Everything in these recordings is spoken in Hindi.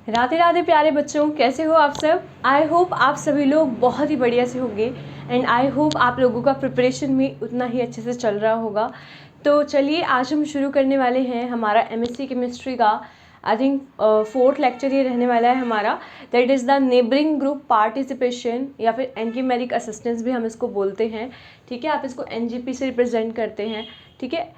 राधे राधे प्यारे बच्चों, कैसे हो आप सब। आई होप आप सभी लोग बहुत ही बढ़िया से होंगे एंड आई होप आप लोगों का प्रिपरेशन भी उतना ही अच्छे से चल रहा होगा। तो चलिए आज हम शुरू करने वाले हैं हमारा एमएससी केमिस्ट्री का आई थिंक 4th लेक्चर ये रहने वाला है हमारा, that is the neighbouring group participation या फिर एनकीमेरिक असिस्टेंस भी हम इसको बोलते हैं। ठीक है, आप इसको एनजीपी से रिप्रेजेंट करते हैं। ठीक है,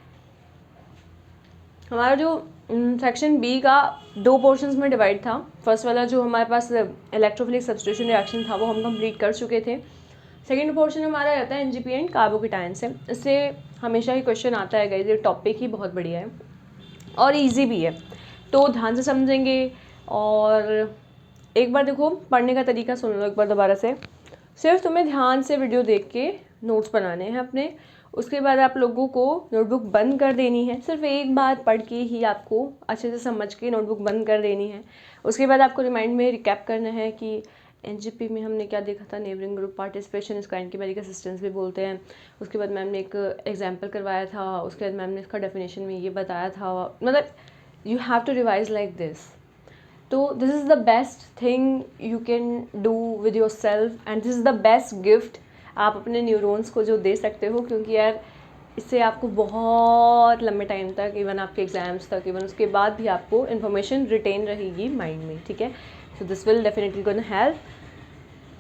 हमारा जो सेक्शन बी का 2 पोर्शंस में डिवाइड था। फर्स्ट वाला जो हमारे पास इलेक्ट्रोफिलिक सब्स्टिट्यूशन रिएक्शन था वो हम कंप्लीट कर चुके थे। सेकंड पोर्शन हमारा रहता है एनजीपी एंड कार्बोकेटायन से। इससे हमेशा ही क्वेश्चन आता है गाइस, ये टॉपिक ही बहुत बढ़िया है और इजी भी है, तो ध्यान से समझेंगे। और एक बार देखो, पढ़ने का तरीका सुन लो एक बार दोबारा से। सिर्फ तुम्हें ध्यान से वीडियो देख के नोट्स बनाने हैं अपने। उसके बाद आप लोगों को नोटबुक बंद कर देनी है। सिर्फ एक बार पढ़ के ही आपको अच्छे से समझ के नोटबुक बंद कर देनी है। उसके बाद आपको रिमाइंड में रिकैप करना है कि एनजीपी में हमने क्या देखा था, नेबरिंग ग्रुप पार्टिसिपेशन, इसका एनकीमेरिक असिस्टेंस भी बोलते हैं। उसके बाद मैम ने एक एग्जाम्पल करवाया था, उसके बाद मैम ने इसका डेफिनेशन में ये बताया था। मतलब you have to revise like this. तो this is the best thing you can do with yourself and this is the best gift आप अपने न्यूरॉन्स को जो दे सकते हो, क्योंकि यार इससे आपको बहुत लंबे टाइम तक, इवन आपके एग्जाम्स तक, इवन उसके बाद भी आपको इन्फॉर्मेशन रिटेन रहेगी माइंड में। ठीक है, so this will definitely gonna help.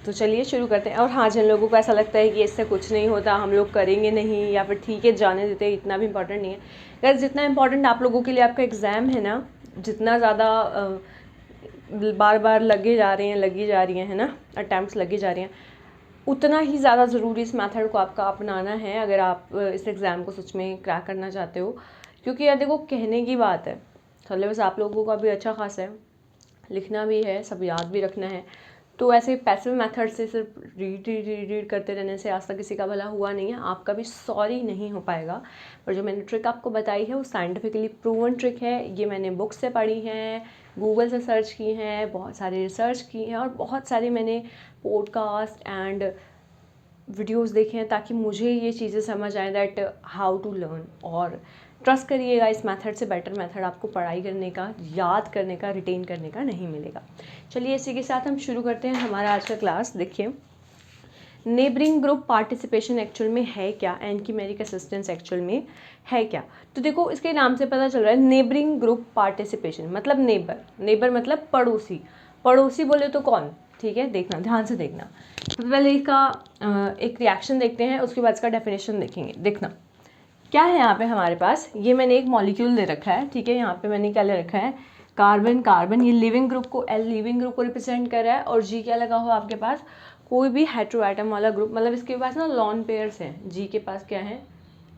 तो चलिए शुरू करते हैं। और हाँ, जिन लोगों को ऐसा लगता है कि इससे कुछ नहीं होता, हम लोग करेंगे नहीं, या फिर ठीक है जाने देते हैं, इतना भी इंपॉर्टेंट नहीं है गाइस। जितना इंपॉर्टेंट आप लोगों के लिए आपका एग्ज़ाम है ना, जितना ज़्यादा बार बार लगी जा रही हैं है ना, अटैम्प्ट्स लगी जा रही हैं, उतना ही ज़्यादा ज़रूरी इस मेथड को आपका अपनाना है अगर आप इस एग्ज़ाम को सच में क्रैक करना चाहते हो। क्योंकि यार देखो, कहने की बात है, सिलेबस आप लोगों का भी अच्छा खासा है, लिखना भी है, सब याद भी रखना है। तो ऐसे पैसिव मेथड से सिर्फ रीड करते रहने से आज तक किसी का भला हुआ नहीं है, आपका भी सॉरी नहीं हो पाएगा। पर जो मैंने ट्रिक आपको बताई है वो साइंटिफिकली प्रूवन ट्रिक है। ये मैंने बुक से पढ़ी है, गूगल से सर्च की हैं, बहुत सारी रिसर्च की हैं और बहुत सारे मैंने पॉडकास्ट एंड वीडियोस देखे हैं, ताकि मुझे ये चीज़ें समझ आए दैट हाउ टू लर्न। और ट्रस्ट करिएगा, इस मेथड से बेटर मेथड आपको पढ़ाई करने का, याद करने का, रिटेन करने का नहीं मिलेगा। चलिए इसी के साथ हम शुरू करते हैं हमारा आज का क्लास। देखिए, नेबरिंग ग्रुप पार्टिसिपेशन एक्चुअल में है क्या, एनकीमेरिक असिस्टेंस एक्चुअल में है क्या। तो देखो, इसके नाम से पता चल रहा है नेबरिंग ग्रुप पार्टिसिपेशन मतलब नेबर मतलब पड़ोसी। पड़ोसी बोले तो कौन, ठीक है, देखना ध्यान से देखना। सबसे पहले इसका एक रिएक्शन देखते हैं, उसके बाद इसका डेफिनेशन देखेंगे। देखना क्या है यहाँ पे हमारे पास, ये मैंने एक मॉलिक्यूल दे रखा है। ठीक है, यहाँ पे मैंने क्या ले रखा है, कार्बन कार्बन। ये लिविंग ग्रुप को, एल लिविंग ग्रुप को रिप्रेजेंट कर रहा है, और जी क्या लगा हुआ आपके पास, कोई भी हेटेरोएटम वाला ग्रुप, मतलब इसके पास ना लोन पेयर्स हैं। जी के पास क्या है,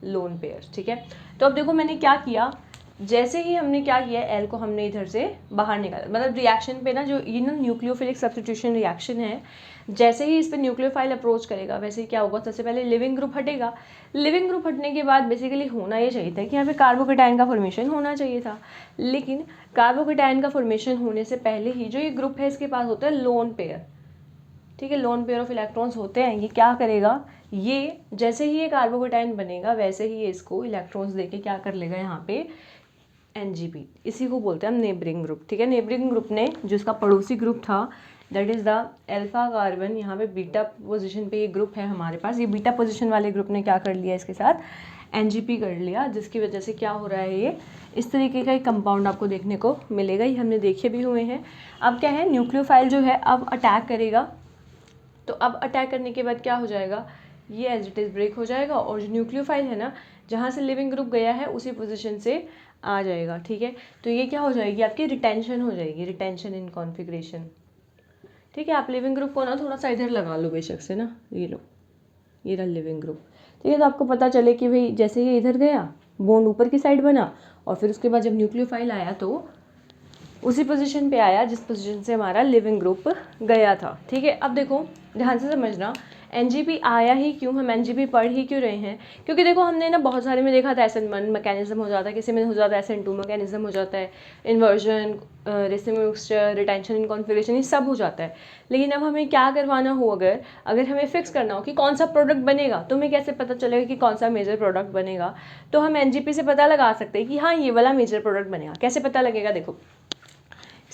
लोन पेयर्स। ठीक है, तो अब देखो मैंने क्या किया, जैसे ही हमने क्या किया, एल को हमने इधर से बाहर निकाला। मतलब रिएक्शन पे ना, जो ये ना न्यूक्लियोफिलिक सब्स्टिट्यूशन रिएक्शन है, जैसे ही इस पर न्यूक्लियोफाइल अप्रोच करेगा वैसे ही क्या होगा, सबसे पहले लिविंग ग्रुप हटेगा। लिविंग ग्रुप हटने के बाद बेसिकली होना ये चाहिए था कि यहाँ पे कार्बोकेटायन का फॉर्मेशन होना चाहिए था, लेकिन कार्बोकेटायन का फॉर्मेशन होने से पहले ही जो ये ग्रुप है इसके पास होता है लोन पेयर। ठीक है, लोन पेयर ऑफ इलेक्ट्रॉन्स होते हैं। ये क्या करेगा, ये जैसे ही ये कार्बोकेटायन बनेगा वैसे ही ये इसको इलेक्ट्रॉन्स देके क्या कर लेगा, यहाँ पे एनजीपी, इसी को बोलते हैं हम नेबरिंग ग्रुप। ठीक है, नेबरिंग ग्रुप ने जो इसका पड़ोसी ग्रुप था, that is the alpha carbon, यहाँ पे बीटा पोजीशन पे ये ग्रुप है हमारे पास, ये बीटा पोजीशन वाले ग्रुप ने क्या कर लिया, इसके साथ एनजीपी कर लिया, जिसकी वजह से क्या हो रहा है, ये इस तरीके का एक कंपाउंड आपको देखने को मिलेगा। ये हमने देखे भी हुए हैं। अब क्या है, न्यूक्लियोफाइल जो है अब अटैक करेगा। तो अब अटैक करने के बाद क्या हो जाएगा, ये एज इट इज़ ब्रेक हो जाएगा, और जो न्यूक्लियोफाइल है ना, जहाँ से लिविंग ग्रुप गया है उसी पोजीशन से आ जाएगा। ठीक है, तो ये क्या हो जाएगी, आपकी रिटेंशन हो जाएगी, रिटेंशन इन कॉन्फिगरेशन। ठीक है, आप लिविंग ग्रुप को ना थोड़ा सा इधर लगा लो बेशक से ना, ये लो, ये रहा लिविंग ग्रुप। ठीक है, तो आपको पता चले कि भाई जैसे ये इधर गया, बॉन्ड ऊपर की साइड बना, और फिर उसके बाद जब न्यूक्लियोफाइल आया तो उसी पोजीशन पे आया जिस पोजीशन से हमारा लिविंग ग्रुप गया था। ठीक है, अब देखो ध्यान से समझना, एनजीपी आया ही क्यों, हम एनजीपी पढ़ ही क्यों रहे हैं, क्योंकि देखो हमने ना बहुत सारे में देखा था SN1 मैकेनिज्म हो जाता है, किसी में हो जाता है SN2 मैकेनिज्म हो जाता है, इन्वर्जन, रेसिम मिक्सचर, रिटेंशन इन कॉन्फिगरेशन, ये सब हो जाता है। लेकिन अब हमें क्या करवाना हो, अगर हमें फिक्स करना हो कि कौन सा प्रोडक्ट बनेगा, तो हमें कैसे पता चलेगा कि कौन सा मेजर प्रोडक्ट बनेगा, तो हम एनजीपी से पता लगा सकते हैं कि हाँ ये वाला मेजर प्रोडक्ट बनेगा। कैसे पता लगेगा, देखो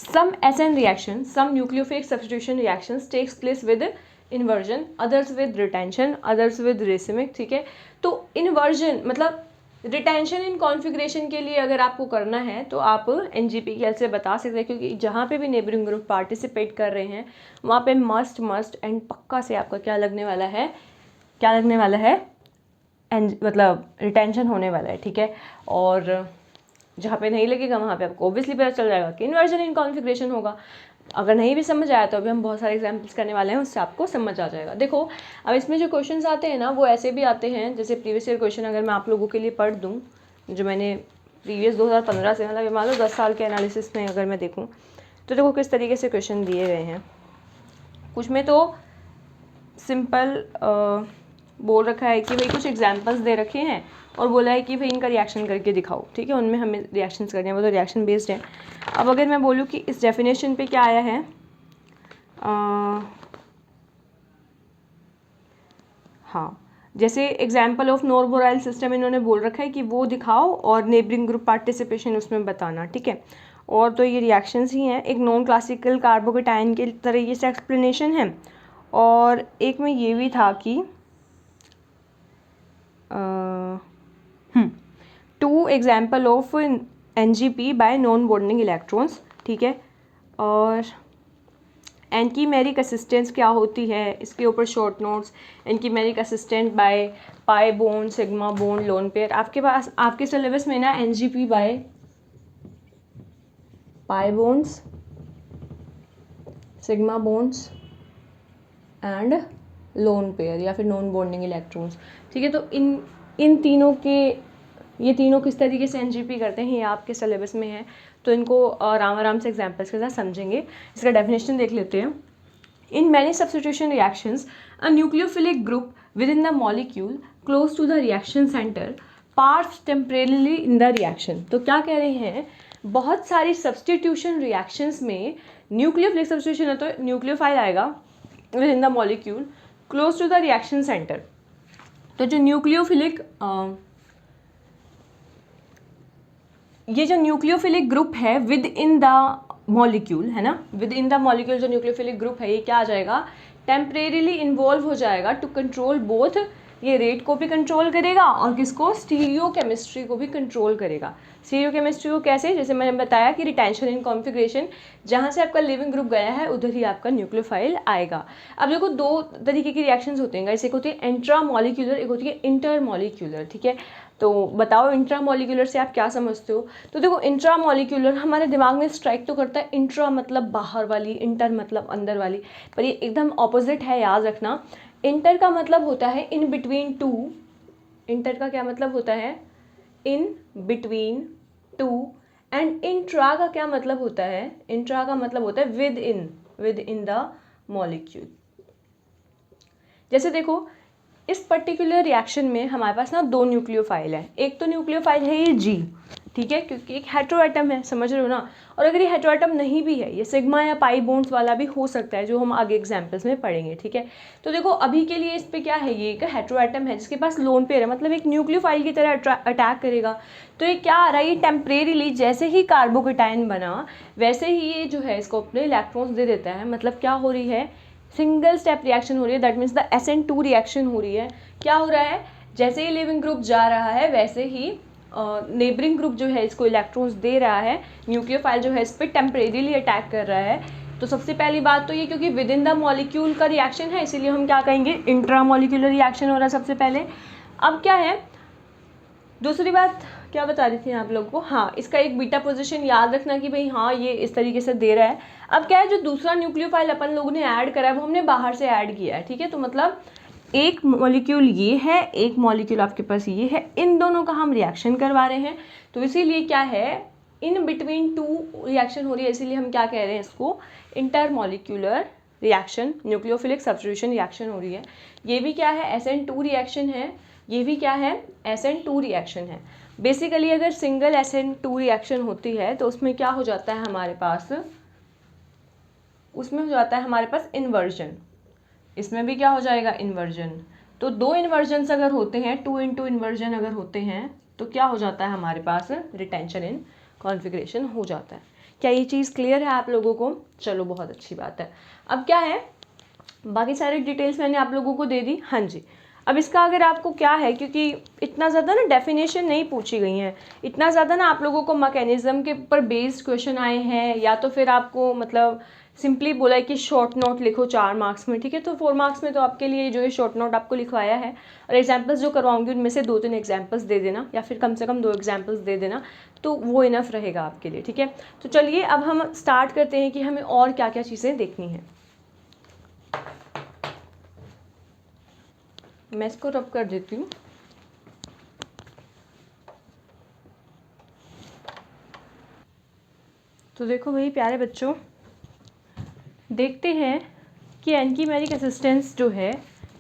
some SN reaction, some nucleophilic substitution reactions takes place with inversion, others with retention, others with racemic, ठीक है। तो इन्वर्जन मतलब रिटेंशन इन कॉन्फ़िगरेशन के लिए अगर आपको करना है तो आप NGPKL से बता सकते हैं, क्योंकि जहाँ पे भी नेबरिंग ग्रुप पार्टिसिपेट कर रहे हैं वहाँ पे मस्ट एंड पक्का से आपका क्या लगने वाला है, मतलब रिटेंशन होने वाला है, ठीक है। और जहाँ पे नहीं लगेगा वहाँ पे आपको ऑब्वियसली पता चल जाएगा कि इन्वर्जन इन कॉन्फ़िगरेशन होगा। अगर नहीं भी समझ आया तो अभी हम बहुत सारे एग्जांपल्स करने वाले हैं, उससे आपको समझ आ जाएगा। देखो अब इसमें जो क्वेश्चंस आते हैं ना वो ऐसे भी आते हैं, जैसे प्रीवियस ईयर क्वेश्चन अगर मैं आप लोगों के लिए पढ़ दूँ, जो मैंने प्रीवियस 2015 से मतलब मान लो 10 साल के एनालिसिस में अगर मैं देखूँ तो देखो किस तरीके से क्वेश्चन दिए गए हैं। कुछ में तो सिंपल बोल रखा है कि भाई कुछ एग्जाम्पल्स दे रखे हैं और बोला है कि भाई इनका रिएक्शन करके दिखाओ, ठीक है। उनमें हमें रिएक्शंस करने हैं, वो तो रिएक्शन बेस्ड है। अब अगर मैं बोलूँ कि इस डेफिनेशन पे क्या आया है, हाँ जैसे एग्जाम्पल ऑफ नॉर्बोराइल सिस्टम इन्होंने बोल रखा है कि वो दिखाओ और नेबरिंग ग्रुप पार्टिसिपेशन उसमें बताना, ठीक है। और तो ये रिएक्शंस ही हैं, एक नॉन क्लासिकल कार्बोकेटाइन के तरीके से एक्सप्लेनेशन है, और एक में ये भी था कि 2 example of NGP bye non bonding electrons, ठीक है। और एंकीमेरिक असिस्टेंस क्या होती है, इसके ऊपर short notes, anchimeric assistant by pi bond, sigma bond, lone pair. आपके पास आपके सिलेबस में ना NGP by pi bonds, sigma bonds and lone pair या फिर नॉन बॉन्डिंग इलेक्ट्रॉन्स, ठीक है। तो इन तीनों के, ये तीनों किस तरीके से NGP करते हैं ये आपके सिलेबस में है, तो इनको आराम से एग्जाम्पल्स के साथ समझेंगे। इसका डेफिनेशन देख लेते हैं। In many substitution reactions a nucleophilic group within the molecule close to the reaction centre parts temporarily in the reaction. तो क्या कह रहे हैं, बहुत सारी सब्स्टिट्यूशन रिएक्शंस में न्यूक्लियोफिलिक सब्स्टिट्यूशन है तो न्यूक्लियोफाइल आएगा within the molecule close to the reaction centre. तो जो न्यूक्लियोफिलिक ये जो न्यूक्लियोफिलिक ग्रुप है विद इन द मॉलिक्यूल है ना, विद इन द मॉलिक्यूल जो न्यूक्लियोफिलिक ग्रुप है ये क्या आ जाएगा, टेम्परेरीली इन्वॉल्व हो जाएगा टू कंट्रोल बोथ, ये रेट को भी कंट्रोल करेगा और किसको, स्टीरियो केमिस्ट्री को भी कंट्रोल करेगा। स्टीरियो केमिस्ट्री को कैसे, जैसे मैंने बताया कि रिटेंशन इन कॉन्फ़िगरेशन, जहाँ से आपका लिविंग ग्रुप गया है उधर ही आपका न्यूक्लियोफाइल आएगा। अब देखो 2 तरीके की रिएक्शंस होते हैं गाइस, एक होती है इंट्रा मॉलिक्यूलर, एक होती है इंटर मॉलिक्यूलर, ठीक है। तो बताओ इंट्रा मॉलिक्यूलर से आप क्या समझते हो। तो देखो इंट्रा मॉलिक्यूलर हमारे दिमाग में स्ट्राइक तो करता है, इंट्रा मतलब बाहर वाली, इंटर मतलब अंदर वाली, पर ये एकदम ऑपोजिट है, याद रखना। इंटर का मतलब होता है इन बिटवीन टू, इंटर का क्या मतलब होता है, in between two, and intra का क्या मतलब होता है, इंट्रा का मतलब होता है विद इन द मॉलिक्यूल। जैसे देखो इस पर्टिकुलर रिएक्शन में हमारे पास ना 2 न्यूक्लियोफाइल है, एक तो न्यूक्लियोफाइल है ये G, ठीक है, क्योंकि एक हेटेरोएटम है, समझ रहे हो ना। और अगर ये हेटेरोएटम नहीं भी है, ये सिग्मा या पाई बॉन्ड्स वाला भी हो सकता है, जो हम आगे एग्जांपल्स में पढ़ेंगे, ठीक है। तो देखो अभी के लिए इस पे क्या है, ये एक हेटेरोएटम है जिसके पास लोन पेयर है, मतलब एक न्यूक्लियोफाइल की तरह अटैक करेगा। तो ये क्या आ रहा है, ये टेम्परेरीली जैसे ही कार्बोकेटाइन बना वैसे ही ये जो है इसको अपने इलेक्ट्रॉन्स दे देता है। मतलब क्या हो रही है, सिंगल स्टेप रिएक्शन हो रही है, that means the SN2 reaction हो रही है। क्या हो रहा है, जैसे ही लिविंग ग्रुप जा रहा है वैसे ही नेबरिंग ग्रुप जो है इसको इलेक्ट्रॉन्स दे रहा है, न्यूक्लियोफाइल जो है इस पर टेम्परेरीली अटैक कर रहा है। तो सबसे पहली बात तो ये, क्योंकि विद इन द मॉलिक्यूल का रिएक्शन है इसीलिए हम क्या कहेंगे, इंट्रा मॉलिक्यूलर रिएक्शन हो रहा है सबसे पहले। अब क्या है, दूसरी बात क्या बता रही थी आप लोगों को, हाँ इसका एक बीटा पोजीशन याद रखना कि भाई हाँ ये इस तरीके से दे रहा है। अब क्या है, जो दूसरा न्यूक्लियोफाइल अपन लोगों ने ऐड करा है वो हमने बाहर से ऐड किया है, ठीक है। तो मतलब एक मॉलिक्यूल ये है, एक मॉलिक्यूल आपके पास ये है, इन दोनों का हम रिएक्शन करवा रहे हैं। तो इसीलिए क्या है, इन बिटवीन 2 रिएक्शन हो रही है, इसीलिए हम क्या कह रहे हैं इसको, inter molecular reaction, nucleophilic substitution reaction हो रही है। ये भी क्या है, SN2 रिएक्शन है, ये भी क्या है, SN2 रिएक्शन है। बेसिकली अगर सिंगल SN2 रिएक्शन होती है तो उसमें क्या हो जाता है हमारे पास, उसमें हो जाता है हमारे पास इन्वर्जन, इसमें भी क्या हो जाएगा, इन्वर्जन। तो 2 इन्वर्जन्स अगर होते हैं, 2 इंटू इन्वर्जन अगर होते हैं तो क्या हो जाता है हमारे पास, रिटेंशन इन कॉन्फ़िगरेशन हो जाता है। क्या ये चीज़ क्लियर है आप लोगों को? चलो बहुत अच्छी बात है। अब क्या है, बाकी सारी डिटेल्स मैंने आप लोगों को दे दी। हाँ जी, अब इसका अगर आपको क्या है, क्योंकि इतना ज़्यादा ना डेफिनेशन नहीं पूछी गई हैं, इतना ज़्यादा ना आप लोगों को मैकेनिज्म के ऊपर बेस्ड क्वेश्चन आए हैं, या तो फिर आपको मतलब सिंपली बोला है कि शॉर्ट नोट लिखो 4 मार्क्स में, ठीक है। तो 4 मार्क्स में तो आपके लिए जो ये शॉर्ट नोट आपको लिखवाया है, और एग्जाम्पल्स जो करवाऊंगी उनमें से 2-3 एग्जाम्पल्स दे देना, या फिर कम से कम 2 एग्जाम्पल्स दे देना, तो वो इनफ रहेगा आपके लिए, ठीक है। तो चलिए अब हम स्टार्ट करते हैं कि हमें और क्या क्या चीज़ें देखनी हैं। मैं इसको रब कर देती हूँ। तो देखो भाई प्यारे बच्चों, देखते हैं कि एंकीमेरिक असिस्टेंस जो है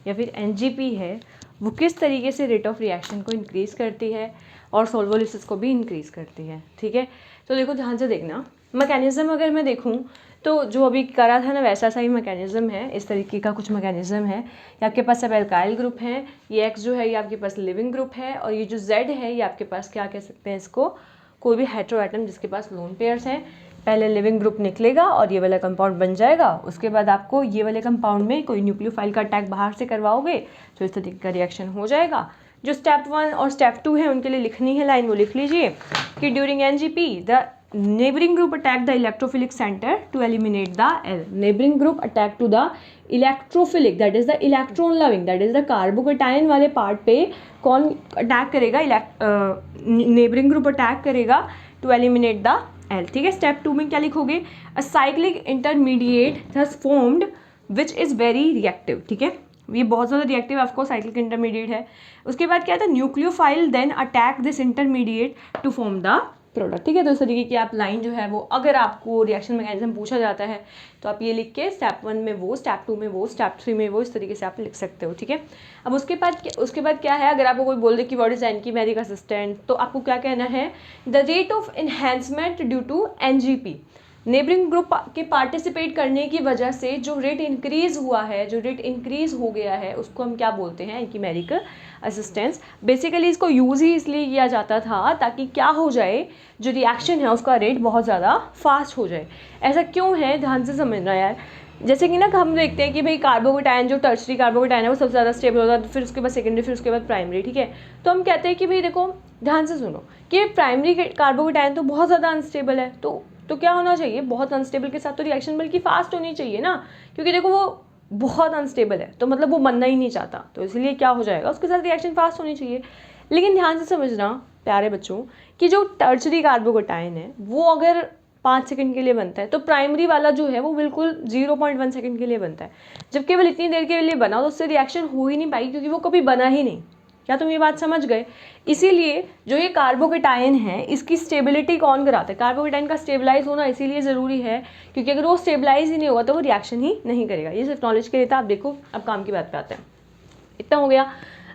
या फिर एनजीपी है वो किस तरीके से रेट ऑफ रिएक्शन को इंक्रीज़ करती है और सोल्वोलिसिस को भी इंक्रीज़ करती है, ठीक है। तो देखो ध्यान से देखना, मैकेनिज़्म अगर मैं देखूँ तो जो अभी करा था ना वैसा सा ही मैकेनिज़्म है, इस तरीके का कुछ मैकेनिज़्म है। ये आपके पास सब एल्काइल ग्रुप है, ये एक्स जो है ये आपके पास लिविंग ग्रुप है, और ये जो जेड है ये आपके पास क्या कह सकते हैं इसको, कोई भी हेटेरो एटम जिसके पास लोन पेयर्स हैं। पहले लिविंग ग्रुप निकलेगा और ये वाला कंपाउंड बन जाएगा, उसके बाद आपको ये वाले कंपाउंड में कोई न्यूक्लियोफाइल का अटैक बाहर से करवाओगे तो इस तरीके का रिएक्शन हो जाएगा। जो स्टेप 1 और स्टेप 2 है उनके लिए लिखनी है लाइन, वो लिख लीजिए कि during NGP the neighboring group attack the electrophilic center to eliminate the L. Neighboring group attack to the electrophilic, that is the electron loving, that is the carbocation वाले पार्ट पे कौन अटैक करेगा, नेबरिंग ग्रुप अटैक करेगा टू एलिमिनेट द L, ठीक है। स्टेप 2 में क्या लिखोगे, a cyclic intermediate thus formed which is very reactive, ठीक है। ये बहुत ज़्यादा रिएक्टिव ऑफकोर्स साइक्लिक इंटरमीडिएट है। उसके बाद क्या था, nucleophile then attack this intermediate to form the product, ठीक है। तो इस तरीके की आप लाइन जो है वो, अगर आपको रिएक्शन मैकेनिज्म पूछा जाता है तो आप ये लिख के स्टेप 1 में वो, स्टेप 2 में वो, स्टेप 3 में वो, इस तरीके से आप लिख सकते हो, ठीक है। अब उसके बाद क्या है, अगर आपको कोई बोल दे कि व्हाट इज एंकीमेरिक असिस्टेंट, तो आपको क्या कहना है, the rate of enhancement due to NGP, neighbouring group के पार्टिसिपेट करने की वजह से जो रेट इंक्रीज हुआ है, जो रेट इंक्रीज हो गया है, उसको हम क्या बोलते हैं, एंकीमेरिक असिस्टेंस। बेसिकली इसको यूज़ ही इसलिए किया जाता था ताकि क्या हो जाए, जो रिएक्शन है उसका रेट बहुत ज़्यादा फास्ट हो जाए। ऐसा क्यों है, ध्यान से समझना यार। जैसे कि ना हम देखते हैं कि भाई कार्बोकेटायन, जो टर्शरी कार्बोकेटायन है वो सबसे ज़्यादा स्टेबल होता है, फिर उसके बाद सेकेंडरी, फिर उसके बाद प्राइमरी, ठीक है। तो हम कहते हैं कि भाई देखो ध्यान से सुनो कि प्राइमरी कार्बोकेटायन तो बहुत ज़्यादा अनस्टेबल है, तो क्या होना चाहिए, बहुत अनस्टेबल के साथ तो रिएक्शन बल्कि फास्ट होनी चाहिए ना, क्योंकि देखो वो बहुत अनस्टेबल है तो मतलब वो बनना ही नहीं चाहता, तो इसलिए क्या हो जाएगा, उसके साथ रिएक्शन फास्ट होनी चाहिए। लेकिन ध्यान से समझना प्यारे बच्चों कि जो टर्शरी कार्बोकेटायन है वो अगर 5 सेकंड के लिए बनता है तो प्राइमरी वाला जो है वो बिल्कुल 0.1 सेकंड के लिए बनता है, जब केवल इतनी देर के लिए बना तो उससे रिएक्शन हो ही नहीं पाई, क्योंकि वो कभी बना ही नहीं। क्या तुम ये बात समझ गए? इसीलिए जो ये कार्बोकेटायन है इसकी स्टेबिलिटी कौन कराता है, कार्बोकेटायन का स्टेबलाइज होना इसीलिए ज़रूरी है क्योंकि अगर वो स्टेबलाइज ही नहीं होगा तो वो रिएक्शन ही नहीं करेगा। ये सिर्फ नॉलेज के लिए था। आप देखो अब काम की बात पे आते हैं। इतना हो गया।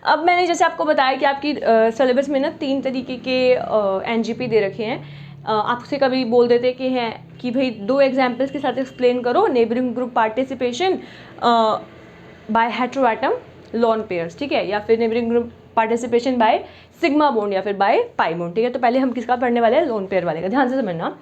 अब मैंने जैसे आपको बताया कि आपकी सिलेबस में ना 3 तरीके के एनजीपी दे रखे हैं। आपसे कभी बोल देते कि हैं कि भाई 2 एग्जाम्पल्स के साथ एक्सप्लेन करो neighbouring group participation by heteroatom lone pairs, ठीक है, या फिर neighbouring group participation by sigma bond या फिर बाय पाई बॉन्ड, ठीक है। तो पहले हम किसका पढ़ने वाले हैं, लोन पेयर वाले का। ध्यान से समझना,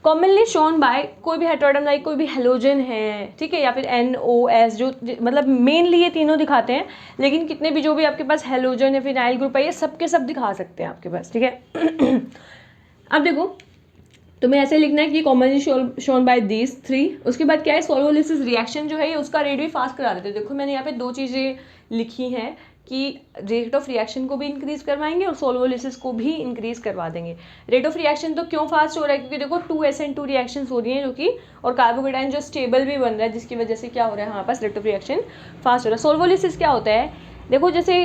कॉमनली शोन बाय कोई भी हेटेरो एटम लाइक कोई भी हेलोजन है, ठीक है, या फिर NOS, जो मतलब मेनली ये तीनों दिखाते हैं, लेकिन कितने भी जो भी आपके पास हेलोजन या फिनाइल ग्रुप है ये सब के सब दिखा सकते हैं आपके पास, ठीक है। अब देखो तुम्हें ऐसे लिखना है कि कॉमनली शोन बाय दीज 3। उसके बाद क्या है, सोलोलिसिस रिएक्शन जो है ये उसका रेट भी फास्ट करा देते हैं। देखो मैंने यहाँ पे 2 चीज़ें लिखी हैं कि रेट ऑफ रिएक्शन को भी इंक्रीज करवाएंगे और सोल्वोलिसिस को भी इंक्रीज करवा देंगे। रेट ऑफ रिएक्शन तो क्यों फास्ट हो रहा है, क्योंकि देखो 2SN2 रिएक्शंस हो रही हैं जो कि, और कार्बोकेटायन जो स्टेबल भी बन रहा है जिसकी वजह से क्या हो रहा है हमारे पास रेट ऑफ रिएक्शन फास्ट हो रहा है। सोल्वोलिसिस क्या होता है, देखो जैसे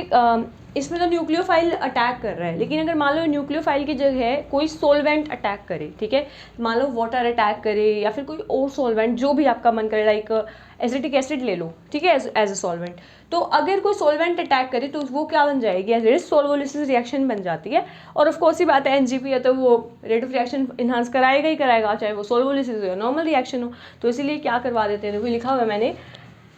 इसमें तो न्यूक्लियोफाइल अटैक कर रहा है, लेकिन अगर मान लो न्यूक्लियोफाइल की जगह कोई सोलवेंट अटैक करे, ठीक है, मान लो वाटर अटैक करे या फिर कोई और सोलवेंट जो भी आपका मन करे, लाइक एसिटिक एसिड ले लो, ठीक है, एज अ सॉल्वेंट। तो अगर कोई सोलवेंट अटैक करे तो वो क्या बन जाएगी, एज ए सोल्वोलिसिस रिएक्शन बन जाती है। और ऑफ कोर्स ही बात है एनजीपी है तो वो रेट ऑफ रिएक्शन इन्हांस कराएगा ही कराएगा, चाहे वो सोल्वोलिसिस हो या नॉर्मल रिएक्शन हो। तो इसीलिए क्या करवा देते हैं, देखो लिखा हुआ है मैंने,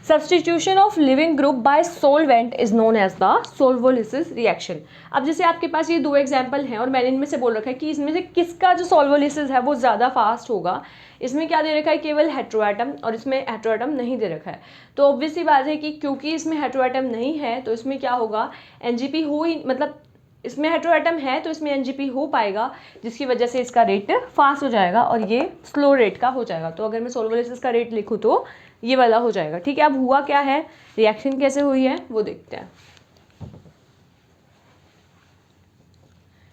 substitution of leaving group by solvent is known as the solvolysis reaction. अब जैसे आपके पास ये दो एग्जाम्पल हैं और मैंने इनमें से बोल रखा है कि इसमें से किसका जो सोल्वोलिसिस है वो ज़्यादा फास्ट होगा। इसमें क्या दे रखा है, केवल हेट्रोएटम, और इसमें हेट्रोएटम नहीं दे रखा है। तो ऑब्वियस सी बात है कि क्योंकि इसमें हेट्रोएटम नहीं है तो इसमें क्या होगा, एनजीपी हो ही, मतलब इसमें हेट्रोएटम है तो इसमें एनजीपी हो पाएगा, जिसकी वजह से इसका रेट फास्ट हो जाएगा और ये स्लो रेट का हो जाएगा। तो अगर मैं सोल्वोलिसिस का रेट लिखूँ तो ये वाला हो जाएगा। ठीक है, अब हुआ क्या है, रिएक्शन कैसे हुई है वो देखते हैं।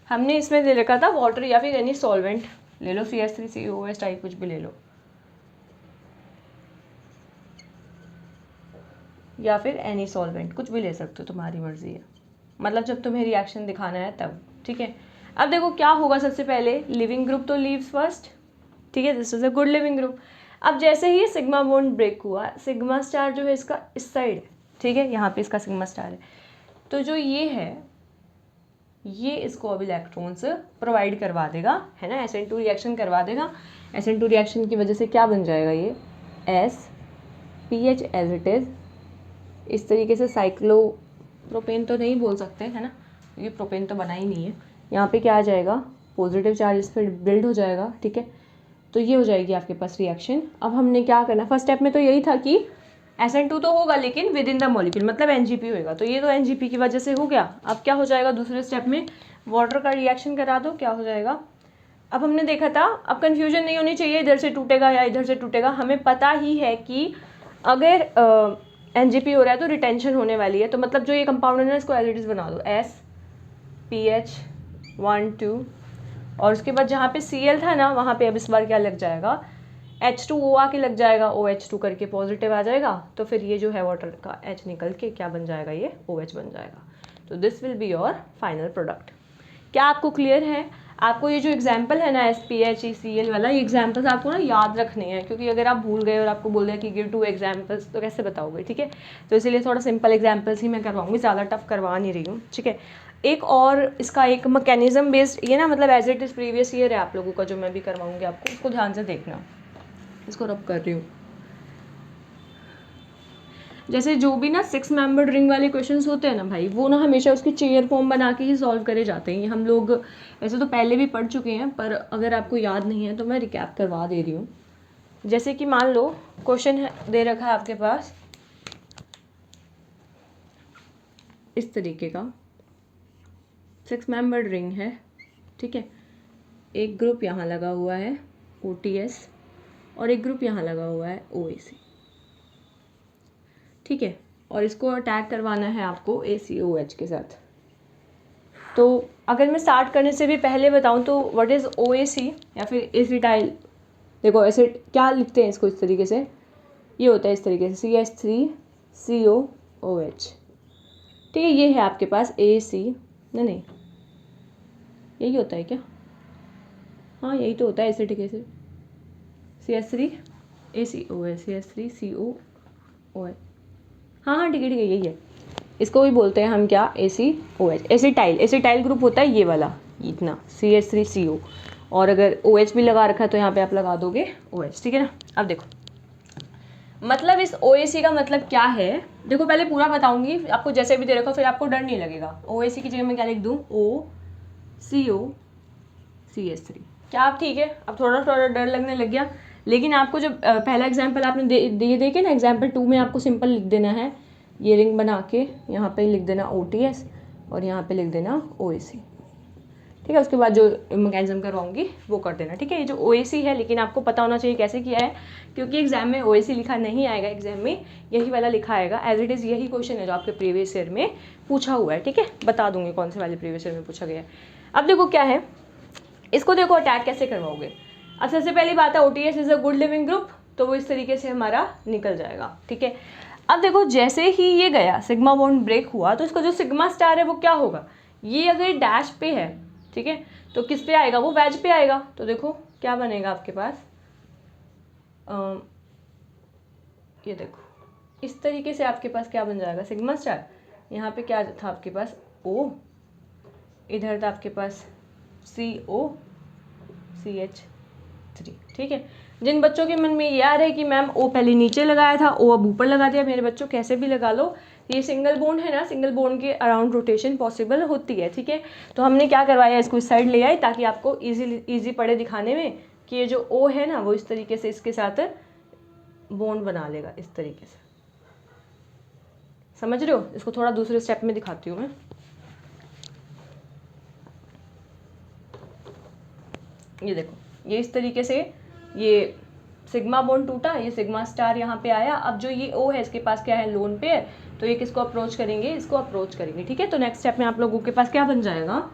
हमने इसमें दे रखा था वाटर या फिर एनी सॉल्वेंट ले लो, CH3COOH टाइप कुछ भी ले लो, या फिर एनी सॉल्वेंट कुछ भी ले सकते हो, तुम्हारी मर्जी है, मतलब जब तुम्हें रिएक्शन दिखाना है तब। ठीक है, अब देखो क्या होगा, सबसे पहले लिविंग ग्रुप तो लीव्स फर्स्ट। ठीक है, this is a good leaving group. अब जैसे ही सिग्मा बॉन्ड ब्रेक हुआ, सिग्मा स्टार जो है इसका इस साइड है, ठीक है, यहाँ पे इसका सिग्मा स्टार है, तो जो ये है ये इसको अब इलेक्ट्रॉन्स प्रोवाइड करवा देगा, है ना, SN2 रिएक्शन करवा देगा। SN2 रिएक्शन की वजह से क्या बन जाएगा, ये SPH एज इट इज़, इस तरीके से साइक्लोप्रोपेन तो नहीं बोल सकते, है ना, ये प्रोपेन तो बना ही नहीं है। यहाँ पे क्या आ जाएगा, पॉजिटिव चार्ज इस पर बिल्ड हो जाएगा। ठीक है, तो ये हो जाएगी आपके पास रिएक्शन। अब हमने क्या करना, फर्स्ट स्टेप में तो यही था कि SN2 तो होगा लेकिन विद इन द मॉलिक्यूल, मतलब NGP होएगा, तो ये तो NGP की वजह से हो गया। अब क्या हो जाएगा, दूसरे स्टेप में वाटर का रिएक्शन करा दो, क्या हो जाएगा। अब हमने देखा था, अब कन्फ्यूजन नहीं होनी चाहिए इधर से टूटेगा या इधर से टूटेगा, हमें पता ही है कि अगर NGP हो रहा है तो रिटेंशन होने वाली है, तो मतलब जो ये कंपाउंड है ना इसको एज इट इज बना दो, SPH1 2, और उसके बाद जहाँ पे Cl था ना वहाँ पे अब इस बार क्या लग जाएगा, H2O आके लग जाएगा, OH2 करके पॉजिटिव आ जाएगा, तो फिर ये जो है वाटर का H निकल के क्या बन जाएगा, ये OH बन जाएगा। तो this will be your final product. क्या आपको क्लियर है? आपको ये जो एग्जाम्पल है ना SPHECl वाला, ये एग्जाम्पल्स आपको ना याद रखने हैं, क्योंकि अगर आप भूल गए और आपको बोल दिया कि गिव 2 एग्जाम्पल्स तो कैसे बताओगे। ठीक है, तो इसीलिए थोड़ा सिंपल एग्जाम्पल्स ही मैं करवाऊंगी, ज़्यादा टफ करवा नहीं रही हूँ। ठीक है, एक और इसका एक मैकेनिज्म बेस्ड ये ना, मतलब as it is previous year है आप लोगों का जो मैं भी करवाऊंगी आपको, उसको ध्यान से देखना। इसको रब कर रही हूँ। जैसे जो भी ना 6 मेंबर्ड रिंग वाले क्वेश्चंस होते हैं ना भाई, वो ना हमेशा उसकी चेयर फॉर्म बना के ही सॉल्व करे जाते हैं। हम लोग वैसे तो पहले भी पढ़ चुके हैं, पर अगर आपको याद नहीं है तो मैं रिकैप करवा दे रही हूँ। जैसे कि मान लो क्वेश्चन दे रखा है आपके पास इस तरीके का, 6 मेंबर्ड रिंग है। ठीक है, एक ग्रुप यहाँ लगा हुआ है OTS और एक ग्रुप यहाँ लगा हुआ है OAC। ठीक है, और इसको अटैक करवाना है आपको ACOH के साथ। तो अगर मैं स्टार्ट करने से भी पहले बताऊं तो व्हाट इज़ OAC या फिर एसिटाइल, देखो एसिड क्या लिखते हैं इसको इस तरीके से, ये होता है इस तरीके से CH3COOH। ठीक है, ये है आपके पास AC, नहीं यही होता है क्या, हाँ यही तो होता है एसिडिक एसिड, CH3ACOH, CH3COOH, हाँ ठीक है यही है। इसको भी बोलते हैं हम क्या, ACOH, एसिटाइल। एसिटाइल ग्रुप होता है ये वाला, इतना CH3CO, और अगर OH भी लगा रखा है तो यहाँ पे आप लगा दोगे OH। ठीक है ना, अब देखो मतलब इस OAC का मतलब क्या है, देखो पहले पूरा बताऊंगी आपको, जैसे भी दे रखा फिर आपको डर नहीं लगेगा। OAC की जगह मैं क्या लिख दूँ, OCOCH3। क्या आप ठीक है, अब थोड़ा थोड़ा डर लगने लग गया। लेकिन आपको जब पहला एग्जाम्पल आपने दे के ना, एग्जाम्पल 2 में आपको सिंपल लिख देना है, ये रिंग बना के यहाँ पे लिख देना OTS और यहाँ पे लिख देना OAC। ठीक है, उसके बाद जो मैकेनिज्म करवाऊंगी वो कर देना। ठीक है, ये जो OAC है, लेकिन आपको पता होना चाहिए कैसे किया है, क्योंकि एग्जाम में OAC लिखा नहीं आएगा, एग्जाम में यही वाला लिखा आएगा एज इट इज़। यही क्वेश्चन है जो आपके प्रीवियस ईयर में पूछा हुआ है। ठीक है, बता दूंगी कौन से वाले प्रीवियस ईयर में पूछा गया है। अब देखो क्या है, इसको देखो अटैक कैसे करवाओगे। अब सबसे पहली बात है OTS is a good leaving group, तो वो इस तरीके से हमारा निकल जाएगा। ठीक है, अब देखो जैसे ही ये गया सिग्मा बॉन्ड ब्रेक हुआ, तो इसका जो सिग्मा स्टार है वो क्या होगा, ये अगर डैश पे है, ठीक है, तो किस पे आएगा, वो वेज पे आएगा। तो देखो क्या बनेगा आपके पास, ये देखो इस तरीके से आपके पास क्या बन जाएगा, सिग्मा स्टार। यहाँ पे क्या था आपके पास O, इधर था आपके पास CO CH, 3, ठीक है। जिन बच्चों के मन में ये आ रहा है कि मैम ओ पहले नीचे लगाया था, ओ अब ऊपर लगा दिया, मेरे बच्चों कैसे भी लगा लो, ये सिंगल बॉन्ड है ना, सिंगल बॉन्ड के अराउंड रोटेशन पॉसिबल होती है, ठीक है। तो हमने क्या करवाया, इसको इस साइड ले आए ताकि आपको ईजी पड़े दिखाने में कि ये जो ओ है ना वो इस तरीके से इसके साथ बॉन्ड बना लेगा, इस तरीके से, समझ रहे हो। इसको थोड़ा दूसरे स्टेप में दिखाती हूँ मैं। ये देखो, ये इस तरीके से ये सिग्मा बॉन्ड टूटा, ये सिग्मा स्टार यहाँ पे आया। अब जो ये ओ है इसके पास क्या है, लोन पेयर, तो ये किसको अप्रोच करेंगे, इसको अप्रोच करेंगे, ठीक है। तो नेक्स्ट स्टेप में आप लोगों के पास क्या बन जाएगा,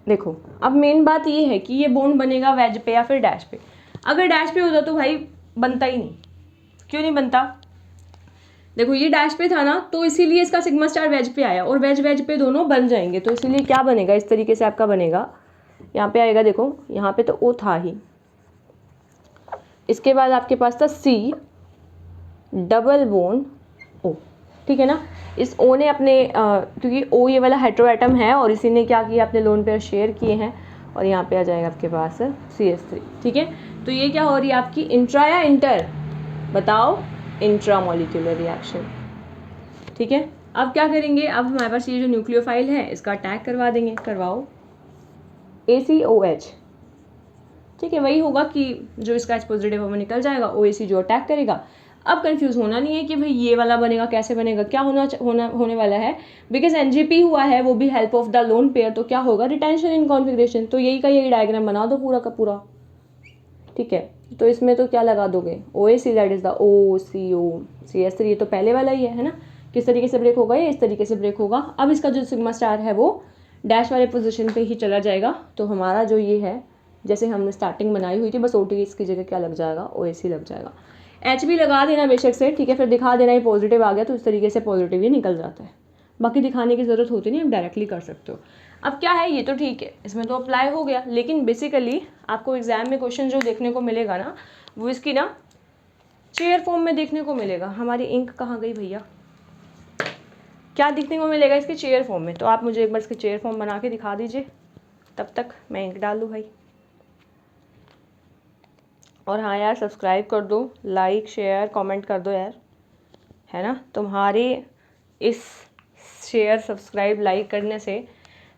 देखो अब मेन बात ये है कि ये बॉन्ड बनेगा वेज पे या फिर डैश पे। अगर डैश पे होता तो भाई बनता ही नहीं, क्यों नहीं बनता, देखो ये डैश पे था ना, तो इसीलिए इसका सिग्मा स्टार वेज पे आया, और वेज पे दोनों बन जाएंगे, तो इसीलिए क्या बनेगा, इस तरीके से आपका बनेगा, यहाँ पे आएगा, देखो यहाँ पे तो ओ था ही, इसके बाद आपके पास था सी डबल बॉन्ड ओ, ठीक है ना। इस ओ ने अपने क्योंकि ओ ये वाला हेटेरो एटम है और इसी ने क्या किया, अपने लोन पेयर शेयर किए हैं, और यहाँ पे आ जाएगा आपके पास CH3, ठीक है। तो ये क्या हो रही है आपकी, इंट्रा या इंटर, बताओ, इंट्रा मॉलिक्यूलर रिएक्शन, ठीक है। अब क्या करेंगे, अब हमारे पास ये जो न्यूक्लियोफाइल है इसका अटैक करवा देंगे, करवाओ ACOH, ठीक है। वही होगा कि जो इसका H पॉजिटिव है वो निकल जाएगा, OAC जो अटैक करेगा। अब कंफ्यूज होना नहीं है कि भाई ये वाला बनेगा कैसे बनेगा, क्या होने वाला है, बिकॉज NGP हुआ है वो भी help of the lone pair, तो क्या होगा, रिटेंशन इन कॉन्फिगरेशन। तो यही का यही डायग्राम बना दो पूरा का पूरा, ठीक है। तो इसमें तो क्या लगा दोगे, OAC that is the OCO CH3, ये तो पहले वाला ही है ना। किस तरीके से ब्रेक होगा, ये इस तरीके से ब्रेक होगा। अब इसका जो सिग्मा स्टार है वो डैश वाले पोजीशन पे ही चला जाएगा, तो हमारा जो ये है जैसे हमने स्टार्टिंग बनाई हुई थी, बस OT इसकी जगह क्या लग जाएगा, OAC लग जाएगा। H भी लगा देना बेशक से, ठीक है, फिर दिखा देना ये पॉजिटिव आ गया, तो इस तरीके से पॉजिटिव ही निकल जाता है, बाकी दिखाने की ज़रूरत होती नहीं, आप डायरेक्टली कर सकते हो। अब क्या है, ये तो ठीक है, इसमें तो अप्लाई हो गया, लेकिन बेसिकली आपको एग्जाम में क्वेश्चन जो देखने को मिलेगा ना, वो इसकी ना चेयर फॉर्म में देखने को मिलेगा। हमारी इंक कहाँ गई भैया, क्या दिखने को मिलेगा इसके चेयर फॉर्म में, तो आप मुझे एक बार इसकी चेयर फॉर्म बना के दिखा दीजिए, तब तक मैं इंक डाल दूँ भाई। और हाँ यार, सब्सक्राइब कर दो, लाइक शेयर कमेंट कर दो यार, है ना। तुम्हारे इस शेयर सब्सक्राइब लाइक करने से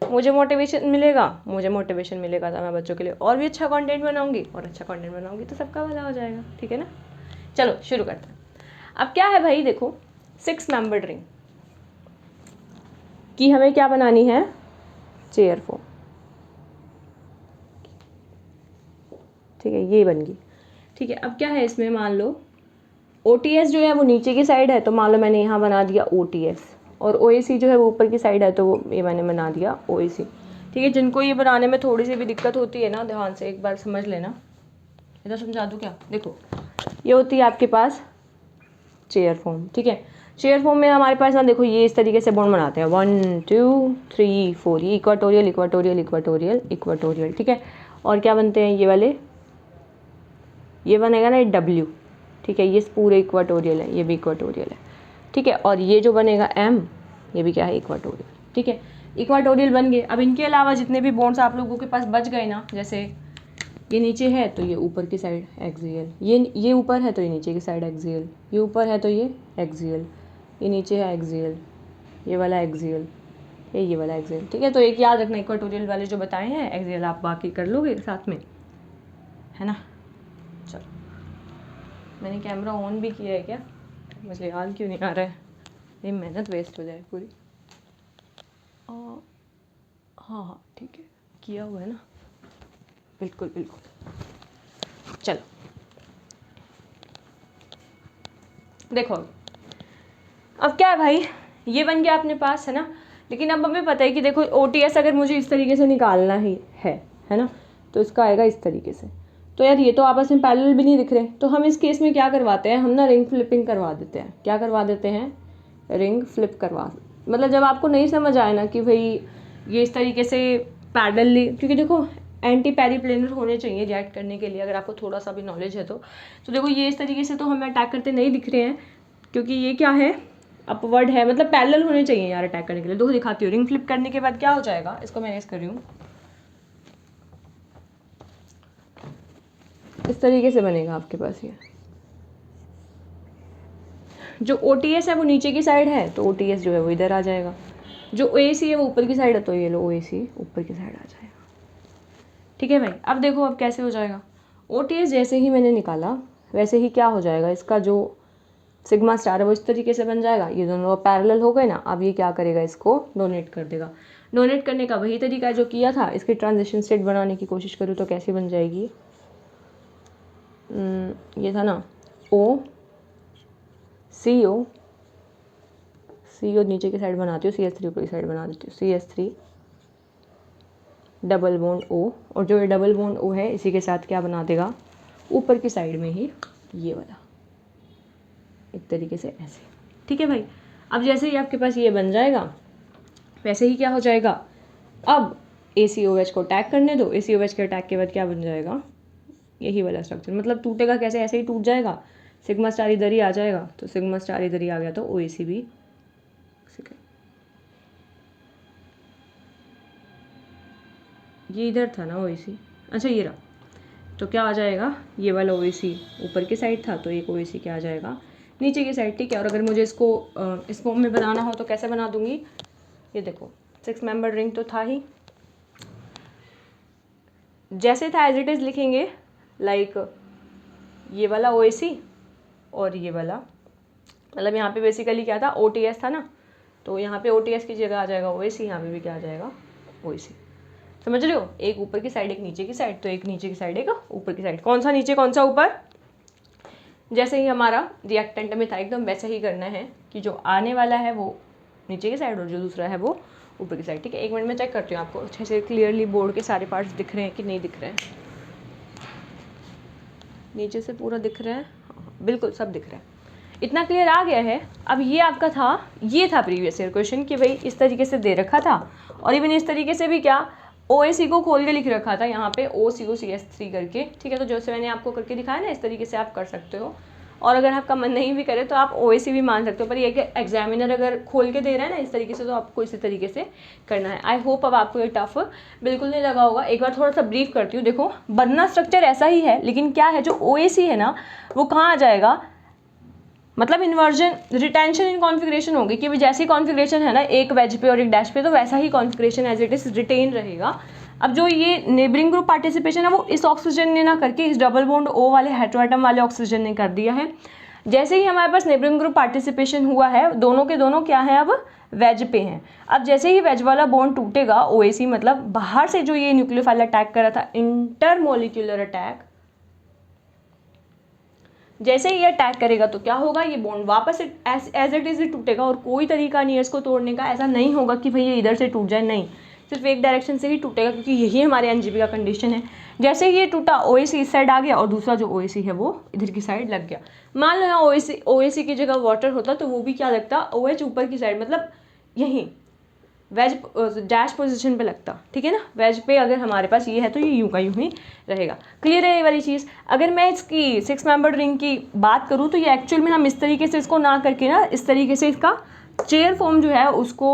मुझे मोटिवेशन मिलेगा, तो मैं बच्चों के लिए और भी अच्छा कंटेंट बनाऊंगी, और अच्छा कंटेंट बनाऊंगी तो सबका भला हो जाएगा, ठीक है ना। चलो शुरू करते हैं। अब क्या है भाई, देखो 6 मेंबर्ड रिंग की हमें क्या बनानी है, चेयर फॉर्म, ठीक है, ये बन गई, ठीक है। अब क्या है इसमें, मान लो OTS जो है वो नीचे की साइड है, तो मान लो मैंने यहाँ बना दिया OTS, और OAC जो है वो ऊपर की साइड है, तो वो ये मैंने बना दिया OAC, ठीक है। जिनको ये बनाने में थोड़ी सी भी दिक्कत होती है ना, ध्यान से एक बार समझ लेना, इधर समझा दूँ क्या, देखो ये होती है आपके पास चेयर फॉर्म, ठीक है। चेयर फॉर्म में हमारे पास ना, देखो ये इस तरीके से बॉन्ड बनाते हैं, 1 2 3 4, ये इक्वाटोरियल इक्वाटोरियल इक्वाटोरियल इक्वाटोरियल, ठीक है। और क्या बनते हैं ये वाले, ये बनेगा ना W, ठीक है, ये पूरे इक्वाटोरियल है, ये भी इक्वाटोरियल है, ठीक है। और ये जो बनेगा M, ये भी क्या है, इक्वाटोरियल, ठीक है। इक्वाटोरियल बन गए। अब इनके अलावा जितने भी बॉन्ड्स आप लोगों के पास बच गए ना, जैसे ये नीचे है तो ये ऊपर की साइड एक्सियल, ये ऊपर है तो ये नीचे की साइड एक्सियल, ये ऊपर है तो ये एक्सियल, ये नीचे है एक्सियल, ये वाला एक्सियल, ये वाला एक्सियल, ठीक है। तो एक याद रखना, इक्वाटोरियल वाले जो बताए हैं एक्सियल आप बाकी कर लोगे साथ में, है ना। चलो, मैंने कैमरा ऑन भी किया है क्या, मुझे याद क्यों नहीं आ रहा है, ये मेहनत वेस्ट हो जाए पूरी। हाँ ठीक है, किया हुआ है ना, बिल्कुल बिल्कुल। चलो देखो, अब क्या है भाई, ये बन गया अपने पास, है ना। लेकिन अब हमें पता है कि देखो OTS अगर मुझे इस तरीके से निकालना ही है ना, तो इसका आएगा इस तरीके से। तो यार ये तो आपस में पैरेलल भी नहीं दिख रहे, तो हम इस केस में क्या करवाते हैं, हम ना रिंग फ्लिपिंग करवा देते हैं। क्या करवा देते हैं, रिंग फ्लिप करवा, मतलब जब आपको नहीं समझ आए ना कि भाई ये इस तरीके से पैरेलली, क्योंकि देखो एंटी पेरीप्लेनर होने चाहिए रिएक्ट करने के लिए, अगर आपको थोड़ा सा भी नॉलेज है तो देखो ये इस तरीके से तो हमें अटैक करते नहीं दिख रहे हैं, क्योंकि ये क्या है, अपवर्ड है, मतलब पैरेलल होने चाहिए यार अटैक करने के लिए। देखो दिखाती हूँ, रिंग फ्लिप करने के बाद क्या हो जाएगा, इसको मैं इरेज कर रही हूँ, इस तरीके से बनेगा आपके पास। ये जो OTS है वो नीचे की साइड है, तो OTS जो है वो इधर आ जाएगा। जो OAC है वो ऊपर की साइड है, तो ये लो OAC ऊपर की साइड आ जाएगा। ठीक है भाई, अब देखो अब कैसे हो जाएगा। OTS जैसे ही मैंने निकाला वैसे ही क्या हो जाएगा, इसका जो सिग्मा स्टार है वो इस तरीके से बन जाएगा। ये दोनों पैरेलल हो गए ना। अब ये क्या करेगा, इसको डोनेट कर देगा। डोनेट करने का वही तरीका है जो किया था। इसकी ट्रांजिशन स्टेट बनाने की कोशिश करूँ तो कैसे बन जाएगी, ये था ना CO नीचे की साइड बनाती हूँ, CH3 ऊपर की साइड बना देती हूँ, CH3 डबल बॉन्ड O, और जो ये डबल बॉन्ड O है इसी के साथ क्या बना देगा, ऊपर की साइड में ही ये वाला, एक तरीके से ऐसे। ठीक है भाई, अब जैसे ही आपके पास ये बन जाएगा वैसे ही क्या हो जाएगा, अब ACOH को अटैक करने दो। ACOH के अटैक के बाद क्या बन जाएगा, यही वाला स्ट्रक्चर। मतलब टूटेगा कैसे, ऐसे ही टूट जाएगा। सिग्मा स्टार इधर ही आ जाएगा, तो सिग्मा स्टार इधर ही आ गया, तो OAC भी ये इधर था ना OAC, अच्छा ये रहा, तो क्या आ जाएगा, ये वाला OAC ऊपर की साइड था, तो एक OAC क्या आ जाएगा, नीचे की साइड। ठीक है, और अगर मुझे इसको इस फॉर्म में बनाना हो तो कैसे बना दूंगी, ये देखो 6 मेंबर रिंग तो था ही, जैसे था एज इट इज़ लिखेंगे। लाइक ये वाला OAC और ये वाला, मतलब यहाँ पे बेसिकली क्या था, OTS था ना, तो यहाँ पे OTS की जगह आ जाएगा OAC, यहाँ पे भी क्या आ जाएगा OAC। समझ रहे हो, एक ऊपर की साइड एक नीचे की साइड, तो एक नीचे की साइड एक ऊपर की साइड। कौन सा नीचे कौन सा ऊपर, जैसे ही हमारा रिएक्टेंट में था एकदम वैसे ही करना है कि जो आने वाला है वो नीचे की साइड और जो दूसरा है वो ऊपर की साइड। ठीक है, एक मिनट में चेक करती हूँ आपको अच्छे से क्लियरली बोर्ड के सारे पार्ट्स दिख रहे हैं कि नहीं दिख रहे हैं। नीचे से पूरा दिख रहा है, बिल्कुल सब दिख रहा है, इतना क्लियर आ गया है। अब ये आपका था, ये था प्रीवियस ईयर क्वेश्चन कि भाई इस तरीके से दे रखा था, और इवन इस तरीके से भी क्या OAC को खोल के लिख रखा था यहाँ पे OCOCH3 करके। ठीक है, तो जैसे मैंने आपको करके दिखाया ना, इस तरीके से आप कर सकते हो। और अगर आपका मन नहीं भी करे तो आप OAC भी मान सकते हो, पर ये कि एग्जामिनर अगर खोल के दे रहा है ना इस तरीके से, तो आपको इसी तरीके से करना है। आई होप अब आपको ये टफ बिल्कुल नहीं लगा होगा। एक बार थोड़ा सा ब्रीफ करती हूँ। देखो बनना स्ट्रक्चर ऐसा ही है, लेकिन क्या है जो OAC है ना वो कहाँ आ जाएगा, मतलब इन्वर्जन रिटेंशन इन कॉन्फ़िगरेशन होगी कि जैसी कॉन्फ़िगरेशन है ना एक वेज पे और एक डैश पे, तो वैसा ही configuration as it is retain रहेगा। अब जो ये नेबरिंग ग्रुप पार्टिसिपेशन है वो इस ऑक्सीजन ने ना करके इस डबल बॉन्ड O वाले हेटेरोएटम वाले ऑक्सीजन ने कर दिया है। जैसे ही हमारे पास नेबरिंग ग्रुप पार्टिसिपेशन हुआ है, दोनों के दोनों क्या है, अब वेज पे हैं। अब जैसे ही वेज वाला बॉन्ड टूटेगा OAC, मतलब बाहर से जो ये न्यूक्लियोफाइल अटैक कर रहा था, इंटरमोलिक्यूलर अटैक, जैसे ही ये अटैक करेगा तो क्या होगा, ये बॉन्ड वापस एज इट इज टूटेगा, और कोई तरीका नहीं है इसको तोड़ने का। ऐसा नहीं होगा कि भाई ये इधर से टूट जाए, नहीं, सिर्फ एक डायरेक्शन से ही टूटेगा, क्योंकि यही हमारे NGP का कंडीशन है। जैसे ही ये टूटा OAC इस साइड आ गया और दूसरा जो OAC है वो इधर की साइड लग गया। मान लो यहाँ OAC की जगह वाटर होता तो वो भी क्या लगता, OH ऊपर की साइड, मतलब यहीं वेज डैश पोजीशन पे लगता। ठीक है ना, वेज पे अगर हमारे पास ये है तो ये यूं का यूं ही रहेगा। क्लियर है ये वाली चीज़। अगर मैं इसकी 6 मेंबर रिंग की बात करूँ तो ये एक्चुअल में हम इस तरीके से इसको ना करके ना इस तरीके से इसका चेयर फॉर्म जो है उसको